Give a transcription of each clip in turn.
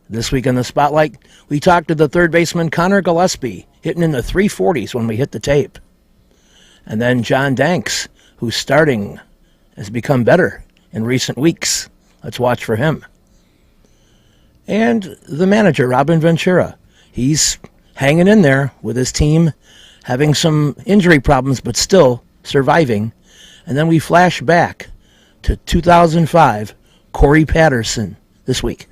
This week in the Spotlight, we talked to the third baseman Conor Gillaspie, hitting in the 340s when we hit the tape. And then John Danks, who's starting, has become better in recent weeks. Let's watch for him. And the manager, Robin Ventura. He's hanging in there with his team, having some injury problems, but still surviving. And then we flash back to 2005, Corey Patterson this week.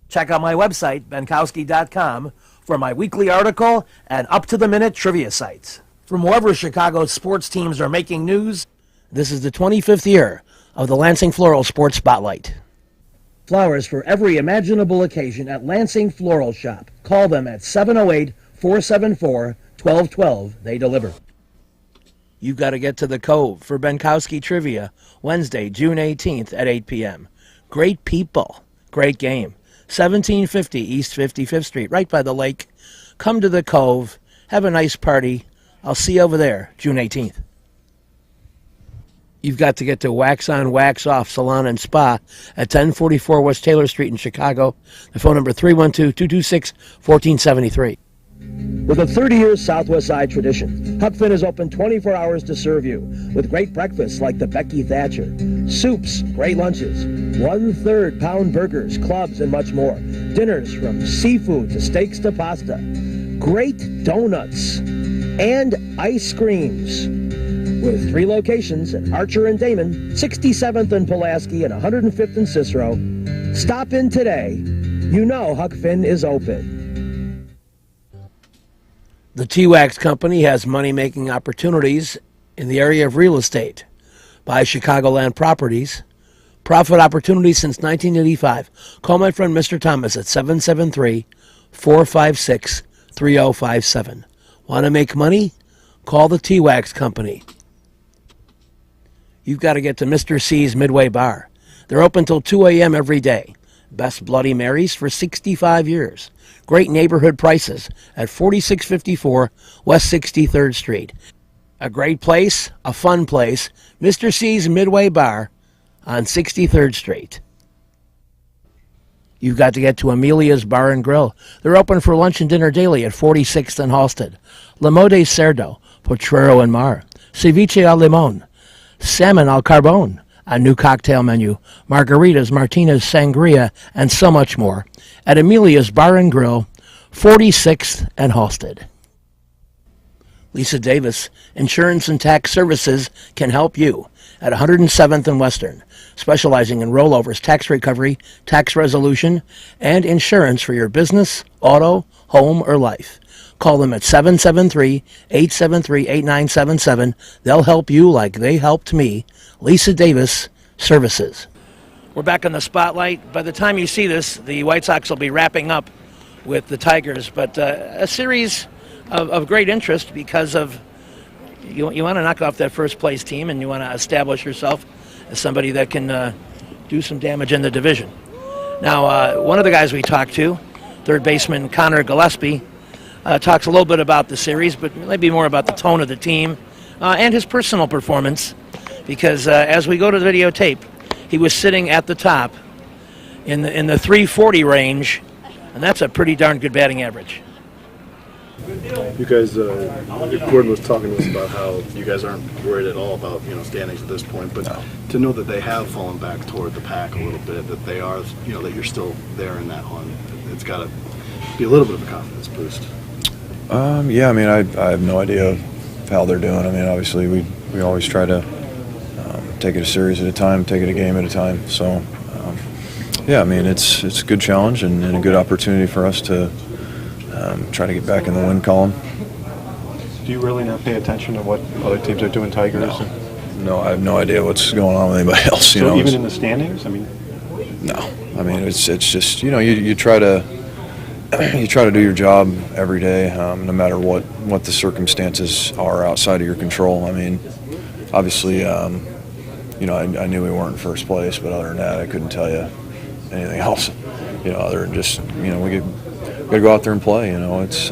Check out my website, benkowski.com, for my weekly article and up-to-the-minute trivia sites. From wherever Chicago's sports teams are making news, this is the 25th year of the Lansing Floral Sports Spotlight. Flowers for every imaginable occasion at Lansing Floral Shop. Call them at 708-474-1212. They deliver. You've got to get to the Cove for Benkowski Trivia, Wednesday, June 18th at 8 p.m. Great people, great game. 1750 East 55th Street, right by the lake. Come to the Cove, have a nice party. I'll see you over there, June 18th. You've got to get to Wax On, Wax Off Salon and Spa at 1044 West Taylor Street in Chicago. The phone number 312-226-1473. With a 30-year Southwest Side tradition, Huck Finn is open 24 hours to serve you with great breakfasts like the Becky Thatcher, soups, great lunches, 1/3 pound burgers, clubs, and much more. Dinners from seafood to steaks to pasta, great donuts, and ice creams. With 3 locations at Archer and Damon, 67th and Pulaski, and 105th and Cicero. Stop in today. You know Huck Finn is open. The T-Wax Company has money-making opportunities in the area of real estate. Buy Chicagoland properties. Profit opportunities since 1985. Call my friend Mr. Thomas at 773-456-3057. Want to make money? Call the T-Wax Company. You've got to get to Mr. C's Midway Bar. They're open till 2 a.m. every day. Best Bloody Marys for 65 years. Great neighborhood prices at 4654 West 63rd Street. A great place, a fun place, Mr. C's Midway Bar on 63rd Street. You've got to get to Amelia's Bar and Grill. They're open for lunch and dinner daily at 46th and Halsted. Limo de Cerdo, Potrero and Mar, Ceviche al Limon, Salmon al Carbone, a new cocktail menu, margaritas, martinis, sangria, and so much more at Amelia's Bar and Grill, 46th and Halsted. Lisa Davis, Insurance and Tax Services, can help you at 107th and Western, specializing in rollovers, tax recovery, tax resolution, and insurance for your business, auto, home, or life. Call them at 773-873-8977. They'll help you like they helped me. Lisa Davis Services. We're back on the Spotlight. By the time you see this, the White Sox will be wrapping up with the Tigers, but a series of great interest because of you want to knock off that first place team and you want to establish yourself as somebody that can do some damage in the division. Now, one of the guys we talked to, third baseman Conor Gillaspie, talks a little bit about the series, but maybe more about the tone of the team and his personal performance, because as we go to the videotape, he was sitting at the top in the 340 range, and that's a pretty darn good batting average. You guys, Gordon was talking to us about how you guys aren't worried at all about standings at this point, but to know that they have fallen back toward the pack a little bit, that they are, that you're still there in that hunt, it's got to be a little bit of a confidence boost. Yeah, I mean, I have no idea how they're doing. I mean, obviously we always try to take it a series at a time, take it a game at a time. So, yeah, I mean, it's a good challenge and a good opportunity for us to try to get back in the win column. Do you really not pay attention to what other teams are doing, Tigers? No, I have no idea what's going on with anybody else. So even in the standings, I mean. No, I mean it's just you try to do your job every day, no matter what the circumstances are outside of your control. I mean, obviously, I knew we weren't in first place, but other than that, I couldn't tell you anything else. Other than just we got to go out there and play. It's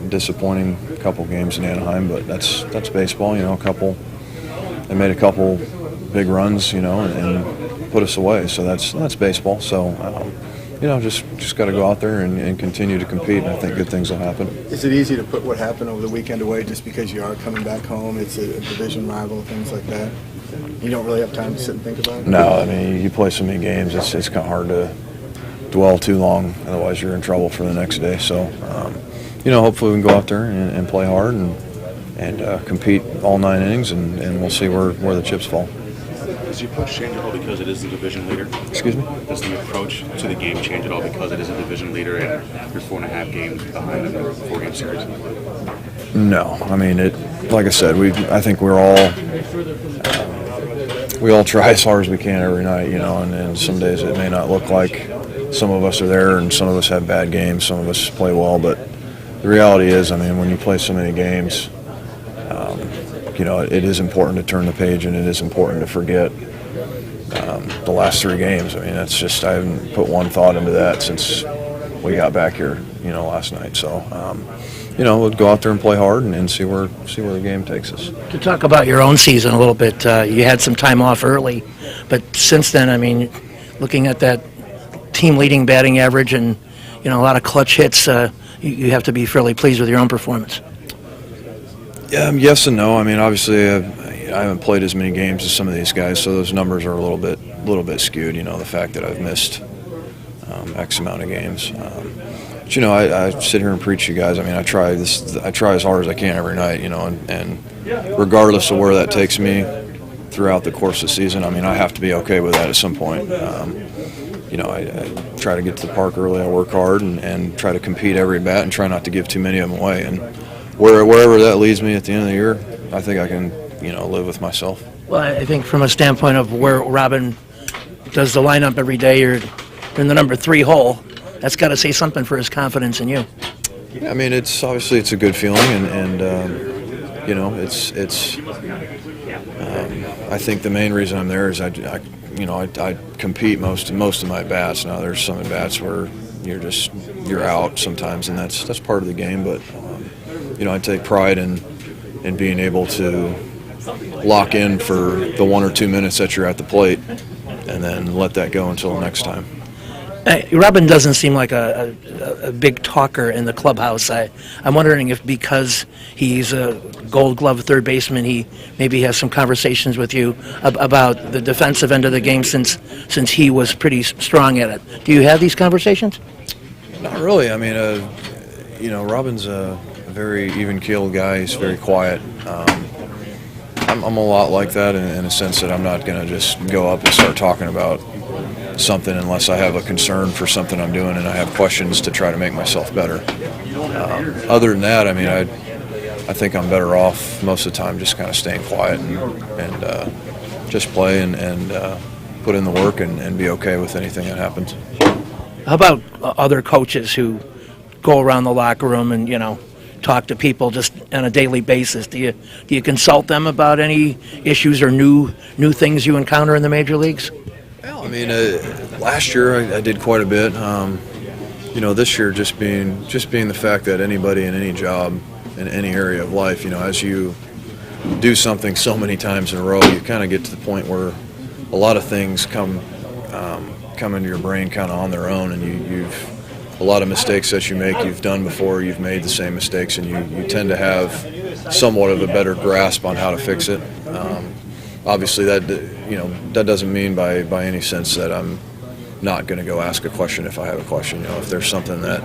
disappointing couple games in Anaheim, but that's baseball. They made a couple big runs, and put us away. So that's baseball. So just got to go out there and continue to compete, and I think good things will happen. Is it easy to put what happened over the weekend away just because you are coming back home? It's a division rival, things like that. You don't really have time to sit and think about it? No, I mean, you play so many games, it's kind of hard to dwell too long, otherwise you're in trouble for the next day. So, hopefully we can go out there and play hard and compete all 9 innings, and we'll see where the chips fall. Does the approach change at all because it is the division leader? Excuse me? Does the approach to the game change at all because it is a division leader and you're 4.5 games behind them in a 4-game series? No, I mean, like I said, I think we all try as hard as we can every night, and some days it may not look like some of us are there, and some of us have bad games, some of us play well, but the reality is, I mean, when you play so many games, it is important to turn the page, and it is important to forget the last 3 games. I mean, I haven't put one thought into that since we got back here, last night. So, we'll go out there and play hard and see where the game takes us. To talk about your own season a little bit, you had some time off early, but since then, I mean, looking at that team-leading batting average and, a lot of clutch hits, you have to be fairly pleased with your own performance. Yes and no. I mean, obviously, I haven't played as many games as some of these guys, so those numbers are a little bit skewed. The fact that I've missed X amount of games. But I sit here and preach to you guys. I mean, I try as hard as I can every night. And regardless of where that takes me throughout the course of the season, I mean, I have to be okay with that at some point. I try to get to the park early. I work hard and try to compete every bat and try not to give too many of them away. And wherever that leads me at the end of the year, I think I can, live with myself. Well, I think from a standpoint of where Robin does the lineup every day, you're in the number 3 hole. That's got to say something for his confidence in you. Yeah, I mean, it's a good feeling, and I think the main reason I'm there is I compete most of my bats. Now there's some at bats where you're out sometimes, and that's part of the game. But I take pride in being able to lock in for the 1 or 2 minutes that you're at the plate, and then let that go until the next time. Robin doesn't seem like a big talker in the clubhouse. I'm wondering if because he's a Gold Glove third baseman, he maybe has some conversations with you about the defensive end of the game since he was pretty strong at it. Do you have these conversations? Not really. I mean, Robin's a very even-keeled guy. He's very quiet. I'm a lot like that in a sense that I'm not going to just go up and start talking about something unless I have a concern for something I'm doing and I have questions to try to make myself better. Other than that, I mean, I think I'm better off most of the time just kind of staying quiet and just play and put in the work and be okay with anything that happens. How about other coaches who go around the locker room and, talk to people just on a daily basis? Do you consult them about any issues or new things you encounter in the major leagues? Well, I mean, last year I did quite a bit. This year just being the fact that anybody in any job in any area of life, as you do something so many times in a row, you kind of get to the point where a lot of things come into your brain kind of on their own, and you've a lot of mistakes that you make you've done before, you've made the same mistakes, and you tend to have somewhat of a better grasp on how to fix it. Obviously, that doesn't mean by any sense that I'm not going to go ask a question if I have a question. If there's something that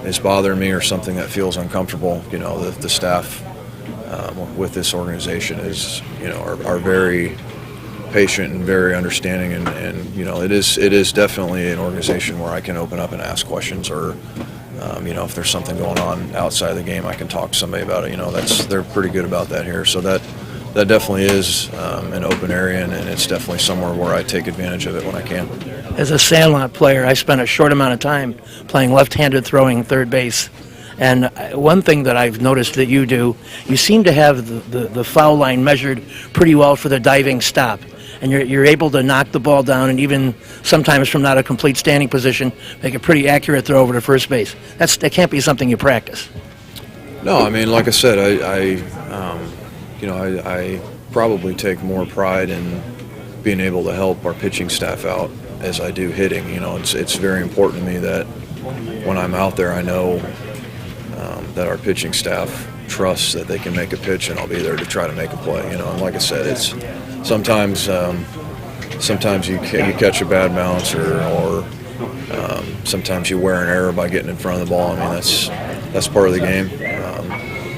is bothering me or something that feels uncomfortable, the staff with this organization are very patient and very understanding, and it is definitely an organization where I can open up and ask questions, or if there's something going on outside of the game, I can talk to somebody about it. They're pretty good about that here. So that definitely is an open area, and it's definitely somewhere where I take advantage of it when I can. As a Sandlot player, I spent a short amount of time playing left-handed throwing third base. And one thing that I've noticed that you do, you seem to have the foul line measured pretty well for the diving stop. And you're able to knock the ball down, and even sometimes from not a complete standing position, make a pretty accurate throw over to first base. That can't be something you practice. No, I mean, like I said, I probably take more pride in being able to help our pitching staff out as I do hitting. You know, it's very important to me that when I'm out there, I know that our pitching staff trusts that they can make a pitch, and I'll be there to try to make a play. You know, and like I said, it's sometimes you catch a bad bounce, or sometimes you wear an error by getting in front of the ball. I mean, that's part of the game.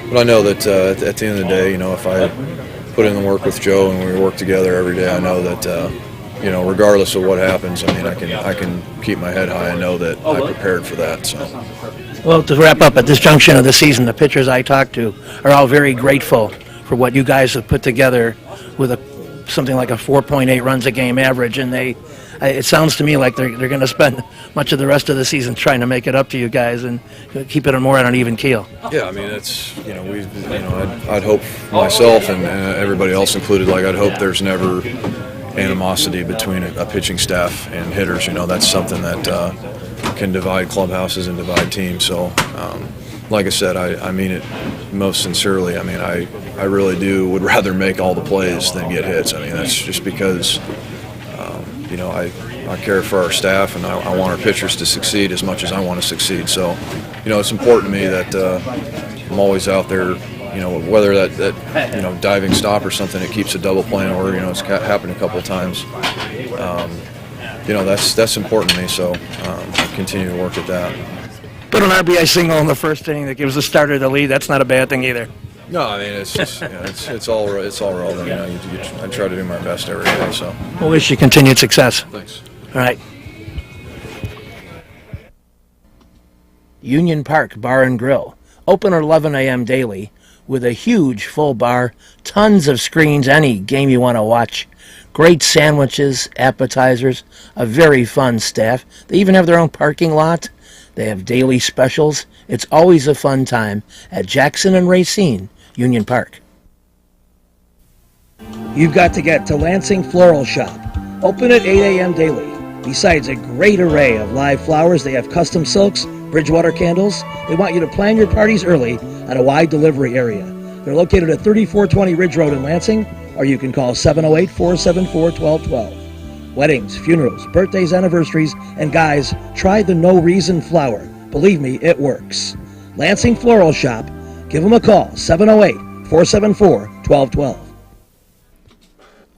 But I know that at the end of the day, you know, if I put in the work with Joe and we work together every day, I know that you know, regardless of what happens, I mean, I can keep my head high and know that I prepared for that. So. Well, to wrap up, at this junction of the season, the pitchers I talked to are all very grateful for what you guys have put together with something like a 4.8 runs a game average, and it sounds to me like they're going to spend much of the rest of the season trying to make it up to you guys and keep it more on an even keel. Yeah, I mean, it's, you know, I'd hope myself and everybody else included, like, I'd hope there's never animosity between a pitching staff and hitters. You know, that's something that can divide clubhouses and divide teams. So, like I said, I mean it most sincerely. I mean, I really would rather make all the plays than get hits. I mean, that's just because, you know, I care for our staff, and I want our pitchers to succeed as much as I want to succeed. So, you know, it's important to me that I'm always out there, you know, whether that you know, diving stop or something that keeps a double play in order. You know, it's happened a couple of times. You know, that's important to me, so I continue to work at that. But an RBI single in the first inning that gives the starter the lead, that's not a bad thing either. No, I mean, it's just, you know, it's all relevant. You know, I try to do my best every day. So. We'll wish you continued success. Thanks. All right. Union Park Bar and Grill, open at 11 a.m. daily with a huge full bar, tons of screens, any game you want to watch. Great sandwiches, appetizers, a very fun staff. They even have their own parking lot. They have daily specials. It's always a fun time at Jackson and Racine, Union Park. You've got to get to Lansing Floral Shop. Open at 8 a.m. daily. Besides a great array of live flowers, they have custom silks, Bridgewater candles. They want you to plan your parties early at a wide delivery area. They're located at 3420 Ridge Road in Lansing, or you can call 708-474-1212. Weddings, funerals, birthdays, anniversaries, and guys, try the No Reason flower. Believe me, it works. Lansing Floral Shop. Give them a call, 708-474-1212.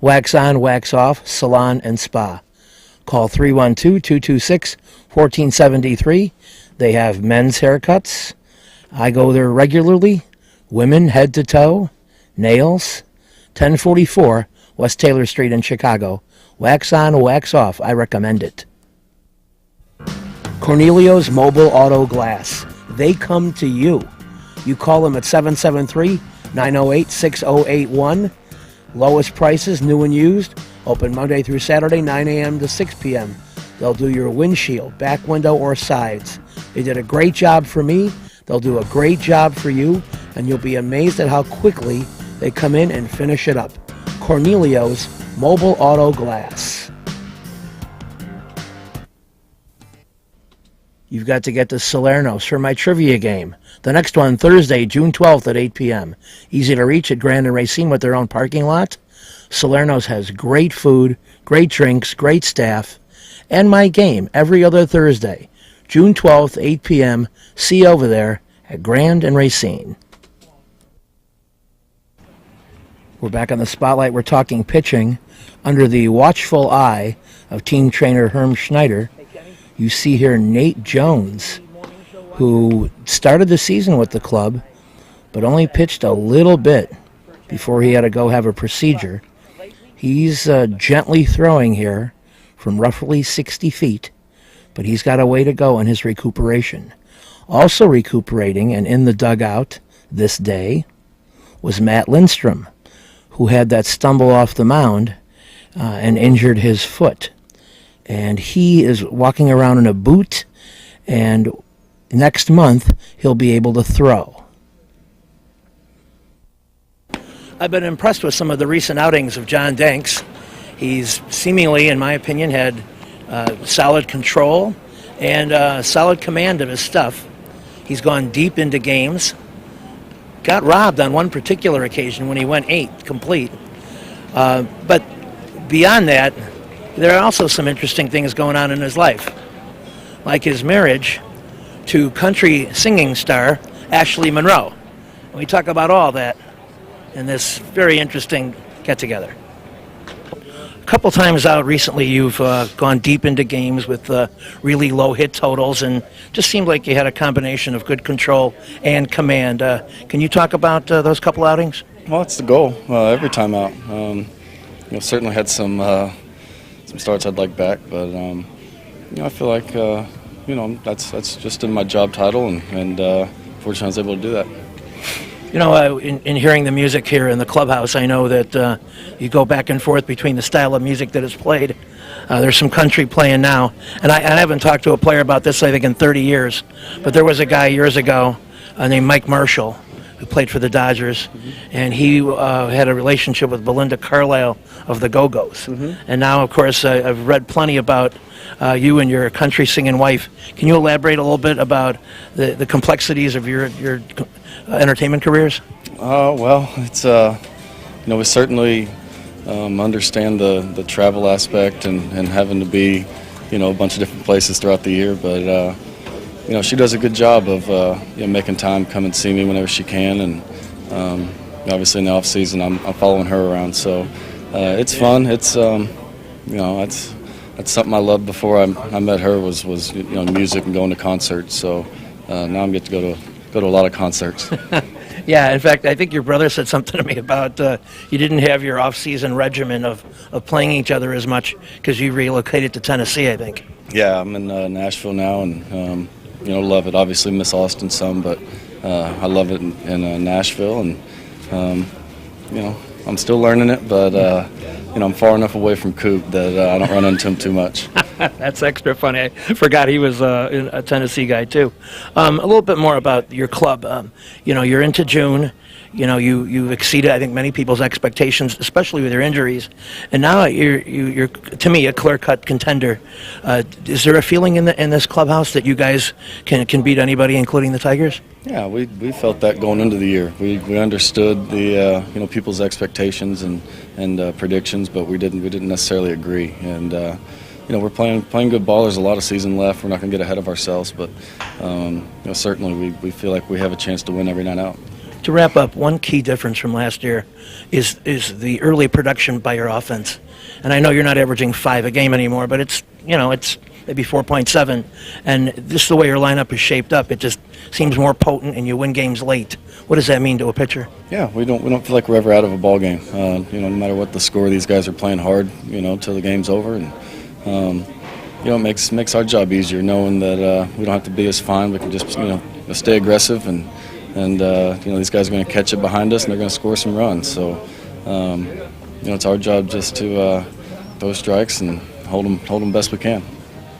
Wax On, Wax Off, Salon and Spa. Call 312-226-1473. They have men's haircuts. I go there regularly. Women head to toe. Nails. 1044 West Taylor Street in Chicago. Wax On, Wax Off. I recommend it. Cornelio's Mobile Auto Glass. They come to you. You call them at 773-908-6081. Lowest prices, new and used. Open Monday through Saturday, 9 a.m. to 6 p.m. They'll do your windshield, back window, or sides. They did a great job for me. They'll do a great job for you, and you'll be amazed at how quickly they come in and finish it up. Cornelio's Mobile Auto Glass. You've got to get to Salerno's for my trivia game. The next one, Thursday, June 12th at 8 p.m. Easy to reach at Grand and Racine with their own parking lot. Salerno's has great food, great drinks, great staff, and my game every other Thursday, June 12th, 8 p.m. See you over there at Grand and Racine. We're back on the spotlight. We're talking pitching under the watchful eye of team trainer Herm Schneider. You see here Nate Jones, who started the season with the club, but only pitched a little bit before he had to go have a procedure. He's gently throwing here from roughly 60 feet, but he's got a way to go in his recuperation. Also recuperating and in the dugout this day was Matt Lindstrom, who had that stumble off the mound and injured his foot. And he is walking around in a boot, and next month he'll be able to throw. I've been impressed with some of the recent outings of John Danks. He's seemingly, in my opinion, had solid control and solid command of his stuff. He's gone deep into games. Got robbed on one particular occasion when he went 8 complete. But beyond that, there are also some interesting things going on in his life, like his marriage to country singing star Ashley Monroe. And we talk about all that in this very interesting get-together. A couple times out recently, you've gone deep into games with really low hit totals, and just seemed like you had a combination of good control and command. Can you talk about those couple outings? Well, it's the goal every time out. Certainly had some starts I'd like back, but I feel like that's just in my job title, and fortunately I was able to do that. In hearing the music here in the clubhouse, I know that you go back and forth between the style of music that is played. There's some country playing now, and I haven't talked to a player about this, I think, in 30 years, but there was a guy years ago named Mike Marshall who played for the Dodgers, and he had a relationship with Belinda Carlisle of the Go-Go's. And now, of course, I've read plenty about you and your country singing wife. Can you elaborate a little bit about the complexities of your entertainment careers? Well, it's we certainly understand the travel aspect and having to be a bunch of different places throughout the year, but she does a good job of making time, come and see me whenever she can, and obviously in the off season I'm following her around, so it's fun. It's that's something I loved before I met her was music and going to concerts. So now I'm get to go to a lot of concerts. Yeah, in fact, I think your brother said something to me about you didn't have your off-season regimen of playing each other as much because you relocated to Tennessee, I think. Yeah, I'm in Nashville now, and love it. Obviously miss Austin some, but I love it in Nashville, and I'm still learning it, but I'm far enough away from Coop that I don't run into him too much. That's extra funny. I forgot he was a Tennessee guy too. A little bit more about your club. You're into June. You've exceeded, I think, many people's expectations, especially with your injuries. And now you're to me, a clear-cut contender. Is there a feeling in this clubhouse that you guys can beat anybody, including the Tigers? Yeah, we felt that going into the year. We understood the people's expectations and predictions, but we didn't necessarily agree. And we're playing good ball. There's a lot of season left. We're not going to get ahead of ourselves, but certainly we feel like we have a chance to win every night out. To wrap up, one key difference from last year is the early production by your offense. And I know you're not averaging 5 a game anymore, but it's maybe 4.7. And just the way your lineup is shaped up, it just seems more potent, and you win games late. What does that mean to a pitcher? Yeah, we don't feel like we're ever out of a ball game. No matter what the score, these guys are playing hard, till the game's over, and it makes our job easier knowing that we don't have to be as fine. We can just stay aggressive, and these guys are going to catch it behind us, and they're going to score some runs. So it's our job just to throw strikes and hold them best we can.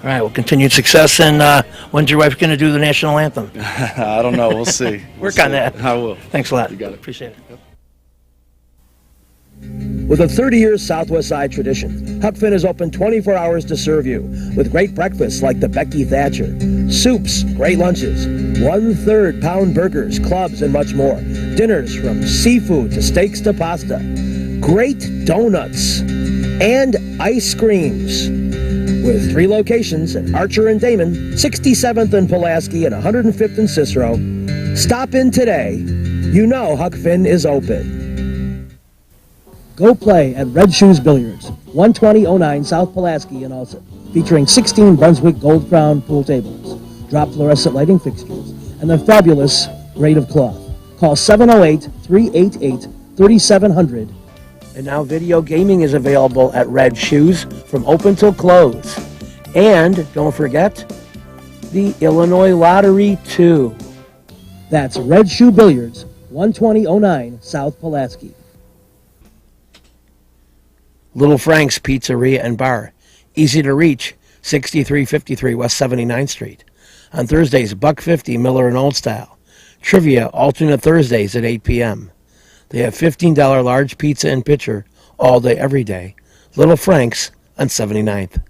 All right, well, continued success, and when's your wife going to do the national anthem? I don't know. We'll see. Work on that. I will. Thanks a lot. You got it. Appreciate it. Yep. With a 30-year Southwest Side tradition, Huck Finn is open 24 hours to serve you with great breakfasts like the Becky Thatcher, soups, great lunches, 1/3 pound burgers, clubs, and much more. Dinners from seafood to steaks to pasta, great donuts, and ice creams. With 3 locations at Archer and Damon, 67th and Pulaski, and 105th and Cicero. Stop in today. You know Huck Finn is open. Go play at Red Shoes Billiards, 12009 South Pulaski in Alton, featuring 16 Brunswick Gold Crown pool tables, drop fluorescent lighting fixtures, and the fabulous grade of cloth. Call 708-388-3700. And now video gaming is available at Red Shoes from open till close. And don't forget the Illinois Lottery too. That's Red Shoe Billiards, 12009 South Pulaski. Little Frank's Pizzeria and Bar. Easy to reach, 6353 West 79th Street. On Thursdays, $1.50 Miller and Old Style. Trivia alternate Thursdays at 8 p.m. They have $15 large pizza and pitcher all day, every day. Little Frank's on 79th.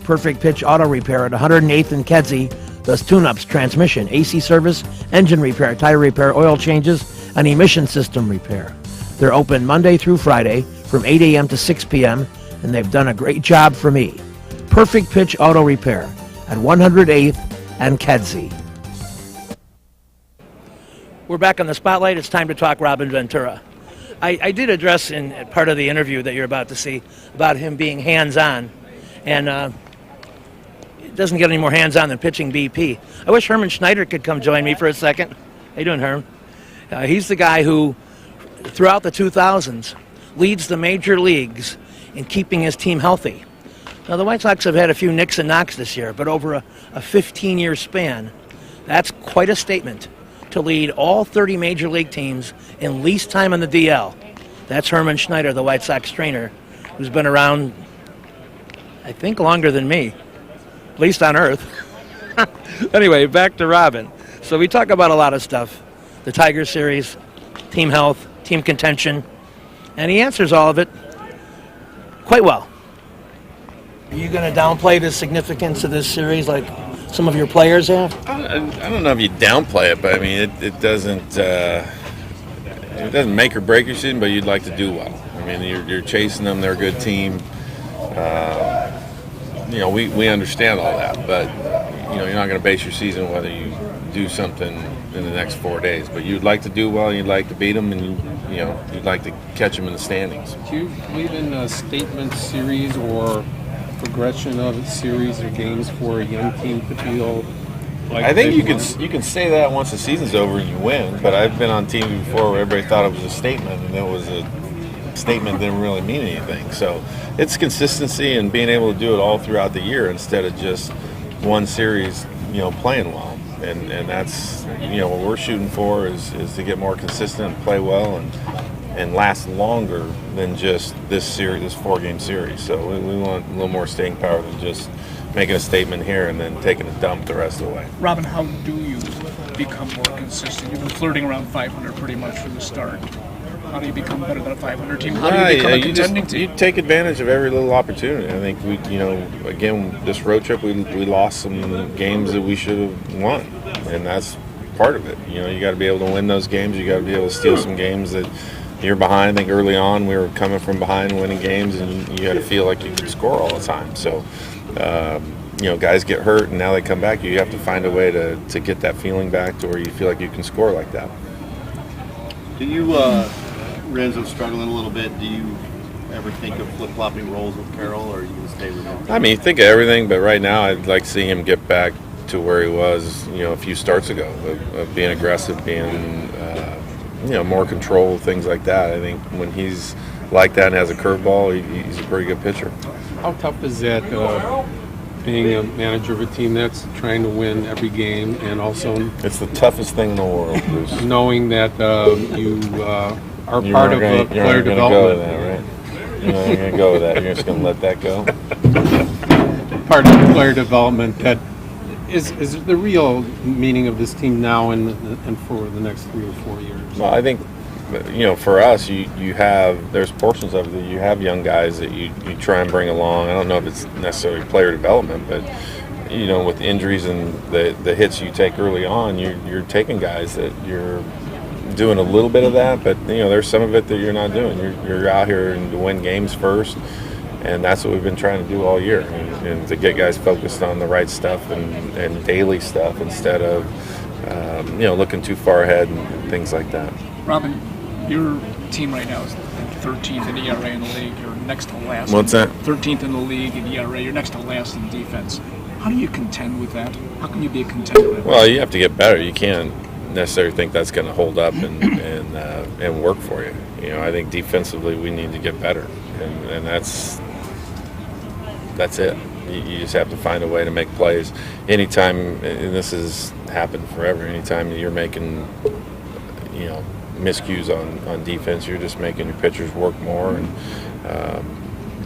Perfect Pitch Auto Repair at 108th and Kedzie does tune-ups, transmission, AC service, engine repair, tire repair, oil changes, and emission system repair. They're open Monday through Friday from 8 a.m. to 6 p.m., and they've done a great job for me. Perfect Pitch Auto Repair at 108th and Kedzie. We're back on the spotlight. It's time to talk Robin Ventura. I did address in part of the interview that you're about to see about him being hands-on, and it doesn't get any more hands-on than pitching BP. I wish Herman Schneider could come join me for a second. How you doing, Herm? He's the guy who, throughout the 2000s, leads the major leagues in keeping his team healthy. Now, the White Sox have had a few nicks and knocks this year, but over a 15-year span, that's quite a statement to lead all 30 major league teams in least time on the DL. That's Herman Schneider, the White Sox trainer, who's been around, I think, longer than me, at least on Earth. Anyway, back to Robin. So we talk about a lot of stuff. The Tiger series, team health, team contention, and he answers all of it quite well. Are you going to downplay the significance of this series like some of your players have? I don't know if you downplay it, but I mean, it doesn't make or break your season, but you'd like to do well. I mean, you're chasing them, they're a good team. We understand all that, but you're not going to base your season whether you do something in the next 4 days. But you'd like to do well, you'd like to beat them, and you'd like to catch them in the standings. Do you believe in a statement series or progression of series or games for a young team to feel like? I think you can say that once the season's over and you win. But I've been on TV before where everybody thought it was a statement, and it was a statement that didn't really mean anything. So it's consistency and being able to do it all throughout the year instead of just one series, playing well. And that's what we're shooting for is to get more consistent and play well and last longer than just this 4-game series. So we want a little more staying power than just making a statement here and then taking a dump the rest of the way. Robin, how do you become more consistent? You've been flirting around 500 pretty much from the start. How do you become better than a 500 team? How do you become a contending team? You take advantage of every little opportunity. I think again, this road trip, we lost some games that we should have won, and that's part of it. You got to be able to win those games. You got to be able to steal some games that you're behind. I think early on we were coming from behind, winning games, and you got to feel like you could score all the time. So, guys get hurt, and now they come back. You have to find a way to get that feeling back to where you feel like you can score like that. Do you, Renzo, struggling a little bit? Do you ever think of flip-flopping roles with Carroll, or are you going to stay with him? I mean, you think of everything, but right now I'd like to see him get back to where he was, a few starts ago, of being aggressive, being, more control, things like that. I think when he's like that and has a curveball, he's a pretty good pitcher. How tough is that, being a manager of a team that's trying to win every game, and also it's the toughest thing in the world, Bruce. Knowing that you are part of player development. You're not going to go with that. You're just going to let that go. Part of player development that is the real meaning of this team now and for the next 3 or 4 years. Well, I think for us, there's portions of it that you have young guys that you try and bring along. I don't know if it's necessarily player development, but with injuries and the hits you take early on, you're taking guys that you're doing a little bit of that, but there's some of it that you're not doing. You're out here and to win games first, and that's what we've been trying to do all year, and to get guys focused on the right stuff and daily stuff instead of looking too far ahead and things like that. Robin, your team right now is 13th in ERA in the league. You're next to last. What's that? 13th in the league in ERA. You're next to last in defense. How do you contend with that? How can you be a contender? Well, you have to get better. You can't necessarily think that's going to hold up and work for you. I think defensively we need to get better, and that's it. You just have to find a way to make plays. Anytime, and this has happened forever, anytime you're making miscues on defense, you're just making your pitchers work more, and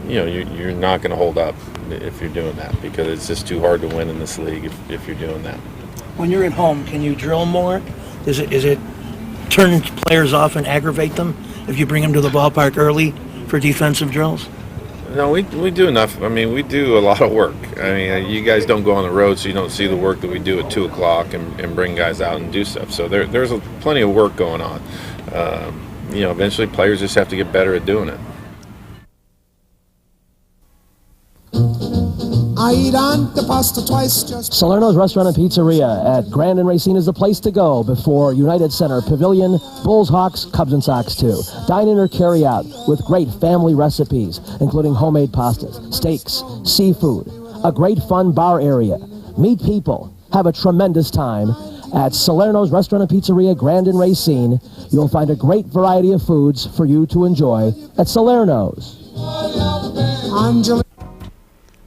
you're not going to hold up if you're doing that, because it's just too hard to win in this league if you're doing that. When you're at home, can you drill more? Is it turn players off and aggravate them if you bring them to the ballpark early for defensive drills? No, we do enough. I mean, we do a lot of work. I mean, you guys don't go on the road, so you don't see the work that we do at 2 o'clock and bring guys out and do stuff. So there's plenty of work going on. Eventually players just have to get better at doing it. I eat antipasta twice just... Salerno's Restaurant and Pizzeria at Grand and Racine is the place to go before United Center Pavilion, Bulls, Hawks, Cubs, and Sox too. Dine in or carry out with great family recipes, including homemade pastas, steaks, seafood, a great fun bar area. Meet people, have a tremendous time. At Salerno's Restaurant and Pizzeria, Grand and Racine, you'll find a great variety of foods for you to enjoy at Salerno's.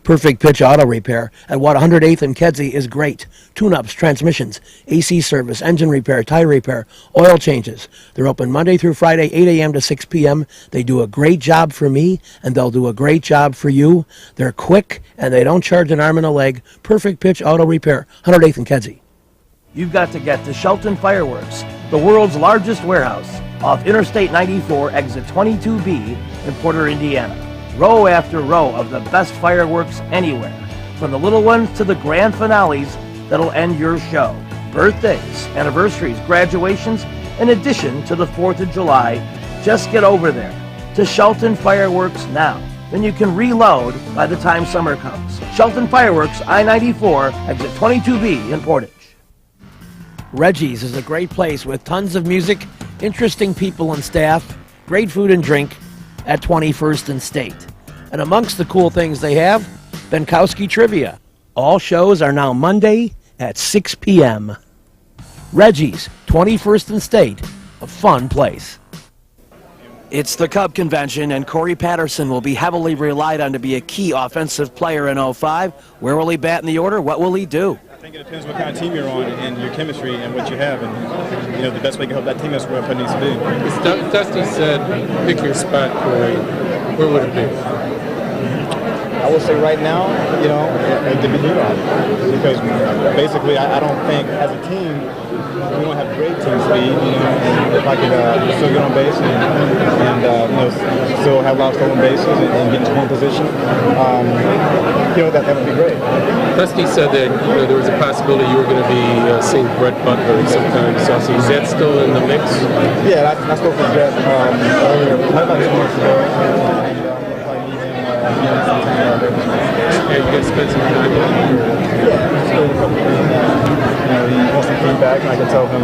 Perfect Pitch Auto Repair at 108th and Kedzie is great. Tune-ups, transmissions, AC service, engine repair, tire repair, oil changes. They're open Monday through Friday, 8 a.m. to 6 p.m. They do a great job for me, and they'll do a great job for you. They're quick, and they don't charge an arm and a leg. Perfect Pitch Auto Repair, 108th and Kedzie. You've got to get to Shelton Fireworks, the world's largest warehouse, off Interstate 94, exit 22B in Porter, Indiana. Row after row of the best fireworks anywhere, from the little ones to the grand finales that'll end your show. Birthdays, anniversaries, graduations, in addition to the 4th of July. Just get over there to Shelton Fireworks now. Then you can reload by the time summer comes. Shelton Fireworks, I-94, exit 22B in Portage. Reggie's is a great place with tons of music, interesting people and staff, great food and drink at 21st and State. And amongst the cool things they have, Benkowski Trivia. All shows are now Monday at 6 p.m. Reggie's, 21st and State, a fun place. It's the Cub Convention, and Corey Patterson will be heavily relied on to be a key offensive player in 05. Where will he bat in the order? What will he do? I think it depends what kind of team you're on and your chemistry and what you have. And, you know, the best way to help that team is where it needs to be. Dusty said, pick your spot, Corey. Where would it be? I would say right now, you know, at the beginning, because basically I don't think as a team, we don't have great team speed, you know, and if I could still get on base and you know, still have a lot of stolen bases and get into one position, you know, that would be great. Dusty said that there was a possibility you were going to be seeing Brett Butler sometime this offseason. Is that still in the mix? Yeah, I spoke with Brett earlier, about 2 months ago, and yeah, you guys spent some time with him? Yeah, still a couple of things. You know, he wants some feedback, and I can tell him,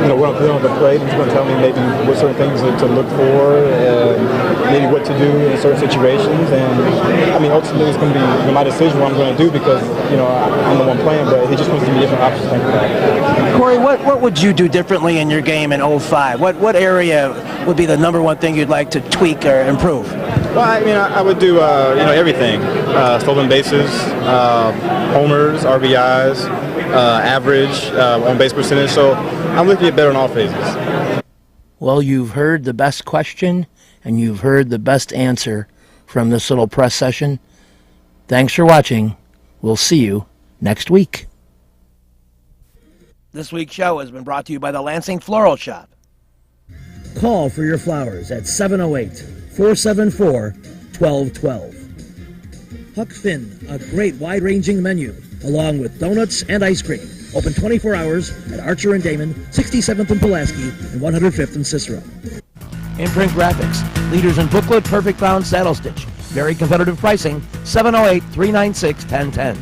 you know, what I'm feeling on the plate. He's going to tell me maybe what certain things to look for, maybe what to do in certain situations. And I mean, ultimately, it's going to be my decision what I'm going to do because, you know, I'm the one playing, but he just wants to give me different options. Corey, what would you do differently in your game in 05? What area would be the number one thing you'd like to tweak or improve? Well, I mean, I would do, you know, everything. Stolen bases, homers, RBIs, average, on-base percentage. So I'm looking to get better in all phases. Well, you've heard the best question, and you've heard the best answer from this little press session. Thanks for watching. We'll see you next week. This week's show has been brought to you by the Lansing Floral Shop. Call for your flowers at 708-474-1212. Huck Finn, a great wide-ranging menu, along with donuts and ice cream. Open 24 hours at Archer and Damon, 67th and Pulaski, and 105th and Cicero. Imprint Graphics, leaders in booklet, perfect bound saddle stitch. Very competitive pricing, 708-396-1010.